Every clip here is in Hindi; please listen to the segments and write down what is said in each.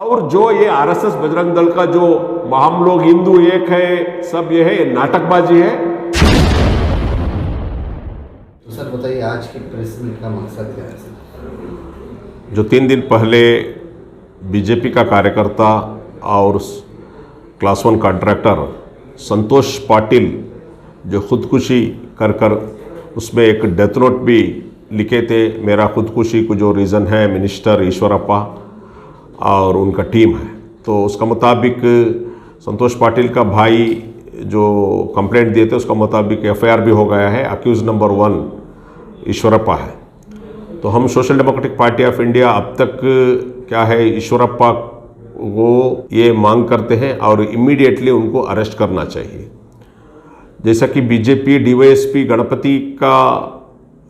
और जो ये आरएसएस बजरंग दल का जो हम लोग हिंदू एक है सब ये है, नाटकबाजी है। तो सर बताइए, आज की प्रेस मीट का मकसद क्या है सर? जो 3 दिन पहले बीजेपी का कार्यकर्ता और क्लास 1 कॉन्ट्रैक्टर संतोष पाटिल जो खुदकुशी कर उसमें एक डेथ नोट भी लिखे थे, मेरा खुदकुशी को जो रीज़न है मिनिस्टर ईश्वरप्पा और उनका टीम है। तो उसका मुताबिक संतोष पाटिल का भाई जो कंप्लेंट दिए थे उसका मुताबिक एफआईआर भी हो गया है। अक्यूज नंबर 1 ईश्वरप्पा है। तो हम social democratic party of India अब तक क्या है, ईश्वरप्पा वो ये मांग करते हैं और इमीडिएटली उनको अरेस्ट करना चाहिए। जैसा कि बीजेपी डीवाईएसपी गणपति का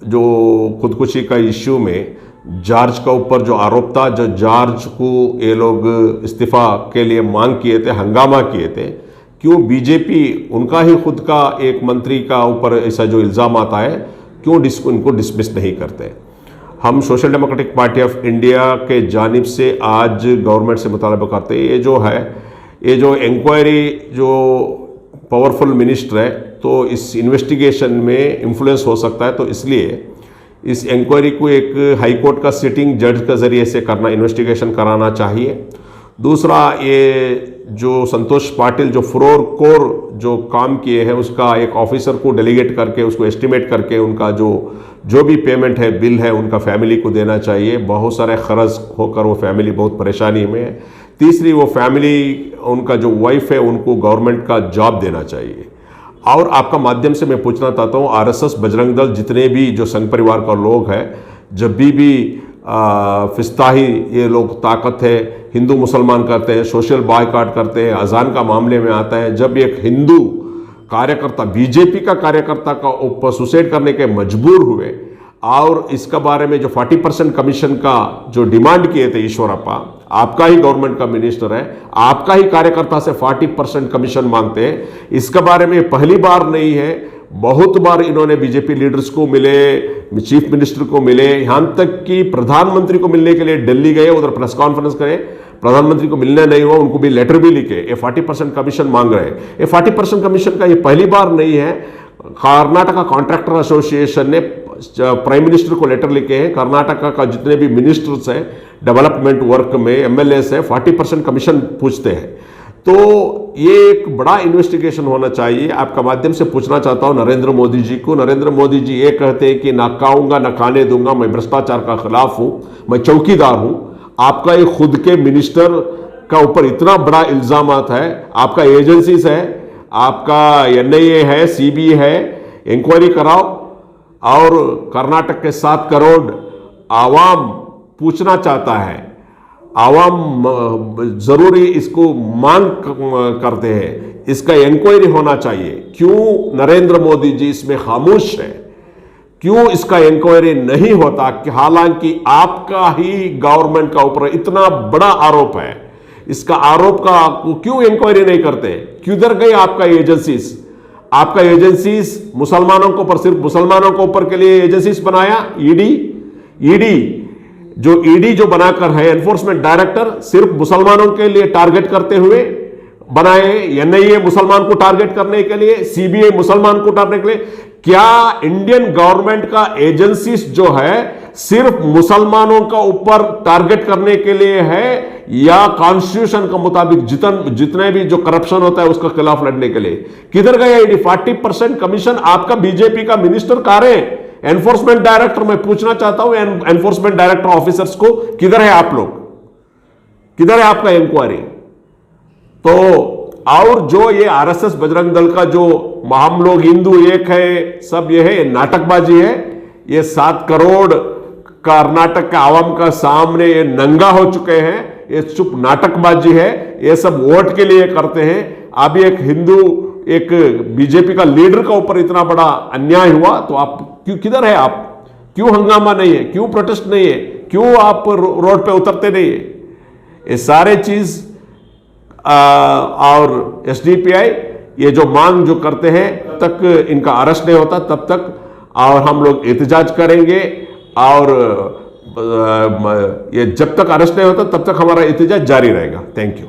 जो खुदकुशी का इश्यू में जॉर्ज का ऊपर जो आरोप था, जो जॉर्ज को ये लोग इस्तीफा के लिए मांग किए थे, हंगामा किए थे, क्यों बीजेपी उनका ही खुद का एक मंत्री का ऊपर ऐसा जो इल्ज़ाम आता है क्यों इनको डिसमिस नहीं करते। हम social democratic party of India के जानिब से आज गवर्नमेंट से मुतालबा करते हैं, ये जो इंक्वायरी जो पावरफुल मिनिस्टर है तो इस इन्वेस्टिगेशन में इन्फ्लुएंस हो सकता है, तो इसलिए इस इंक्वायरी को एक हाई कोर्ट का सिटिंग जज के ज़रिए से करना, इन्वेस्टिगेशन कराना चाहिए। दूसरा, ये जो संतोष पाटिल जो फ्लोर कोर जो काम किए हैं उसका एक ऑफिसर को डेलीगेट करके उसको एस्टिमेट करके उनका जो भी पेमेंट है, बिल है, उनका फैमिली को देना चाहिए। बहुत सारे खर्च होकर वो फैमिली बहुत परेशानी में है। तीसरी, वो फैमिली उनका जो वाइफ है उनको गवर्नमेंट का जॉब देना चाहिए। और आपका माध्यम से मैं पूछना चाहता हूँ, आरएसएस बजरंग दल जितने भी जो संघ परिवार का लोग हैं, जब भी फिस्ताही ये लोग ताकत है, हिंदू मुसलमान करते हैं, सोशल बायकॉट करते हैं, अजान का मामले में आता है, जब एक हिंदू कार्यकर्ता बीजेपी का कार्यकर्ता का ऊपर सुसाइड करने के मजबूर हुए और इसका बारे में जो 40% कमीशन का जो डिमांड किए थे ईश्वरप्पा, आपका ही गवर्नमेंट का मिनिस्टर है, आपका ही कार्यकर्ता से 40% कमीशन मांगते हैं, इसके बारे में पहली बार नहीं है। बहुत बार इन्होंने बीजेपी लीडर्स को मिले, चीफ मिनिस्टर को मिले, यहाँ तक कि प्रधानमंत्री को मिलने के लिए दिल्ली गए, उधर प्रेस कॉन्फ्रेंस करे, प्रधानमंत्री को मिलने नहीं हुआ, उनको भी लेटर भी लिखे, ये 40% कमीशन मांग रहे हैं। ये 40% कमीशन का ये पहली बार नहीं है। कर्नाटका कॉन्ट्रैक्टर एसोसिएशन ने प्राइम मिनिस्टर को लेटर लिखे हैं, कर्नाटका का जितने भी मिनिस्टर्स हैं डेवलपमेंट वर्क में, एमएलएस है, 40% कमीशन पूछते हैं। तो ये एक बड़ा इन्वेस्टिगेशन होना चाहिए। आपका माध्यम से पूछना चाहता हूँ नरेंद्र मोदी जी को। नरेंद्र मोदी जी ये कहते हैं कि ना खाऊंगा ना खाने दूंगा, मैं भ्रष्टाचार का खिलाफ हूँ, मैं चौकीदार हूँ। आपका ये खुद के मिनिस्टर का ऊपर इतना बड़ा इल्जाम है, आपका एजेंसीज है, आपका एनआईए है, सीबीआई है, इंक्वायरी कराओ। और कर्नाटक के 7 करोड़ आवाम पूछना चाहता है, आवाम जरूरी इसको मांग करते हैं, इसका इंक्वायरी होना चाहिए। क्यों नरेंद्र मोदी जी इसमें खामोश है, क्यों इसका इंक्वायरी नहीं होता? कि हालांकि आपका ही गवर्नमेंट का ऊपर इतना बड़ा आरोप है, इसका आरोप का क्यों इंक्वायरी नहीं करते? किधर गई आपका एजेंसीज? आपका एजेंसीज मुसलमानों के ऊपर, सिर्फ मुसलमानों के ऊपर के लिए एजेंसीज बनाया। ईडी जो बनाकर है, एनफोर्समेंट डायरेक्टर, सिर्फ मुसलमानों के लिए टारगेट करते हुए बनाए। एनआईए मुसलमान को टारगेट करने के लिए, सीबीआई मुसलमान को टारगेट करने के लिए। क्या इंडियन गवर्नमेंट का एजेंसीज जो है सिर्फ मुसलमानों का ऊपर टारगेट करने के लिए है, या कॉन्स्टिट्यूशन के मुताबिक जितने भी जो करप्शन होता है उसका खिलाफ लड़ने के लिए? किधर गया ईडी? 40% कमीशन आपका बीजेपी का मिनिस्टर कह रहे हैं, एनफोर्समेंट डायरेक्टर। मैं पूछना चाहता हूं एनफोर्समेंट डायरेक्टर ऑफिसर्स को, किधर है आप लोग? किधर है आपका इंक्वायरी? तो और जो ये आरएसएस बजरंग दल का जो हम लोग हिंदू एक है सब ये है, नाटकबाजी है। ये 7 करोड़ कर्नाटक के आवाम का सामने ये नंगा हो चुके हैं, ये चुप नाटकबाजी है, ये सब वोट के लिए करते हैं। अभी एक हिंदू, एक बीजेपी का लीडर का ऊपर इतना बड़ा अन्याय हुआ, तो आप किधर है? आप क्यों हंगामा नहीं है? क्यों प्रोटेस्ट नहीं है? क्यों आप रोड पे उतरते नहीं है? ये सारे चीज और एसडीपीआई ये जो मांग जो करते हैं तक इनका अरेस्ट नहीं होता तब तक, और हम लोग एहतजाज करेंगे और ये जब तक अरेस्ट नहीं होता तब तक हमारा एहतजाज जारी रहेगा। Thank you.